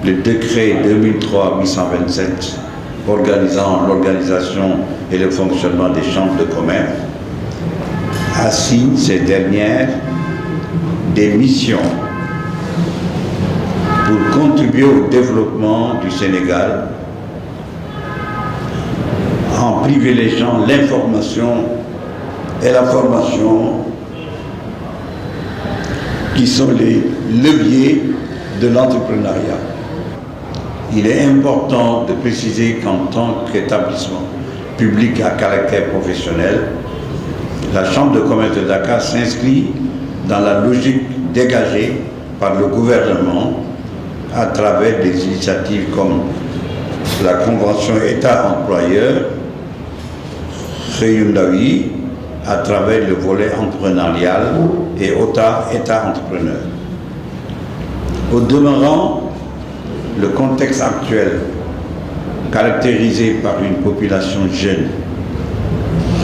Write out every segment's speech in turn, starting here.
le décret 2003-827 organisant l'organisation et le fonctionnement des chambres de commerce assigne ces dernières des missions pour contribuer au développement du Sénégal en privilégiant l'information et la formation qui sont les leviers de l'entrepreneuriat. Il est important de préciser qu'en tant qu'établissement public à caractère professionnel, la Chambre de commerce de Dakar s'inscrit dans la logique dégagée par le gouvernement à travers des initiatives comme la Convention État-employeur, Réundawi, à travers le volet entrepreneurial et OTA, État-entrepreneur. Au demeurant, le contexte actuel, caractérisé par une population jeune,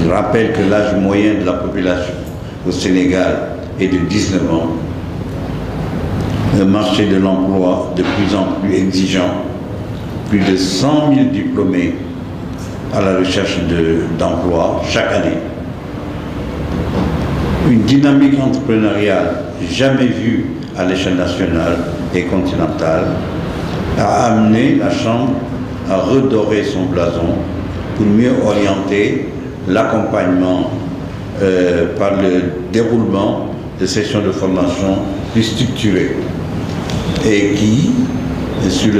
je rappelle que l'âge moyen de la population au Sénégal est de 19 ans, un marché de l'emploi de plus en plus exigeant, plus de 100 000 diplômés à la recherche d'emploi chaque année. Une dynamique entrepreneuriale jamais vue à l'échelle nationale et continentale a amené la Chambre à redorer son blason pour mieux orienter l'accompagnement par le déroulement de sessions de formation plus structurées et qui, sur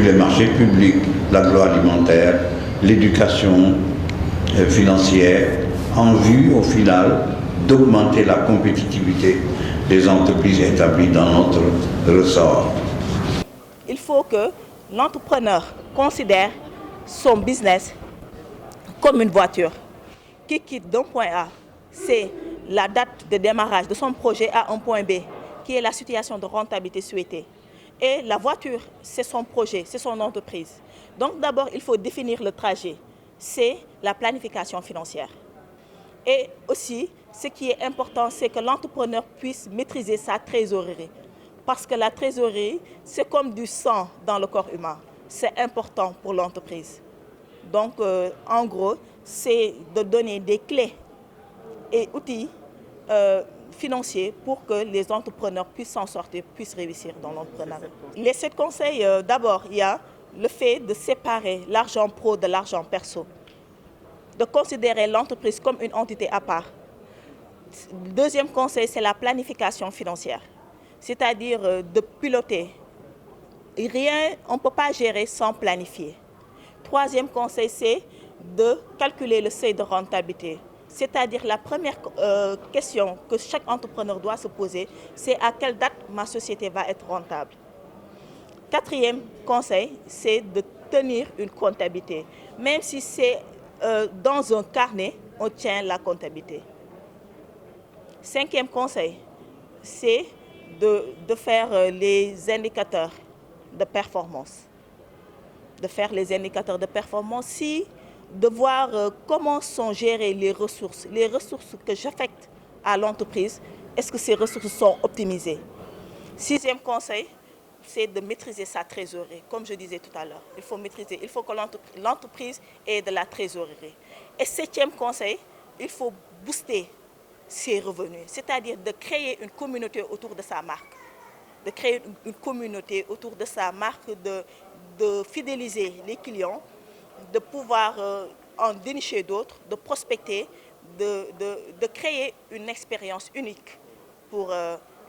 les marchés publics, l'agroalimentaire, l'éducation financière, en vue au final d'augmenter la compétitivité des entreprises établies dans notre ressort. Il faut que l'entrepreneur considère son business comme une voiture qui quitte d'un point A, c'est la date de démarrage de son projet, à un point B, qui est la situation de rentabilité souhaitée. Et la voiture, c'est son projet, c'est son entreprise. Donc d'abord, il faut définir le trajet. C'est la planification financière. Et aussi, ce qui est important, c'est que l'entrepreneur puisse maîtriser sa trésorerie. Parce que la trésorerie, c'est comme du sang dans le corps humain. C'est important pour l'entreprise. Donc, en gros, c'est de donner des clés et outils financiers pour que les entrepreneurs puissent s'en sortir, puissent réussir dans l'entrepreneuriat. Les 7 conseils, d'abord, il y a le fait de séparer l'argent pro de l'argent perso, de considérer l'entreprise comme une entité à part. Le deuxième conseil, c'est la planification financière, c'est-à-dire de piloter. Rien, on ne peut pas gérer sans planifier. Troisième conseil, c'est de calculer le seuil de rentabilité. C'est-à-dire la première question que chaque entrepreneur doit se poser, c'est à quelle date ma société va être rentable. Quatrième conseil, c'est de tenir une comptabilité. Même si c'est dans un carnet, on tient la comptabilité. Cinquième conseil, c'est de faire les indicateurs de performance. De faire les indicateurs de performance, de voir comment sont gérées les ressources que j'affecte à l'entreprise, est-ce que ces ressources sont optimisées. Sixième conseil, c'est de maîtriser sa trésorerie. Comme je disais tout à l'heure, il faut que l'entreprise ait de la trésorerie. Et septième conseil, il faut booster ses revenus, c'est-à-dire de créer une communauté autour de sa marque. De créer une communauté autour de sa marque, de fidéliser les clients, de pouvoir en dénicher d'autres, de prospecter, de créer une expérience unique pour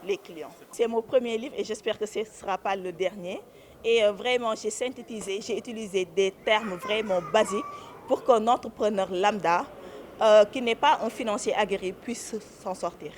les clients. C'est mon premier livre et j'espère que ce ne sera pas le dernier. Et vraiment, j'ai synthétisé, j'ai utilisé des termes vraiment basiques pour qu'un entrepreneur lambda, qui n'est pas un financier aguerri, puisse s'en sortir.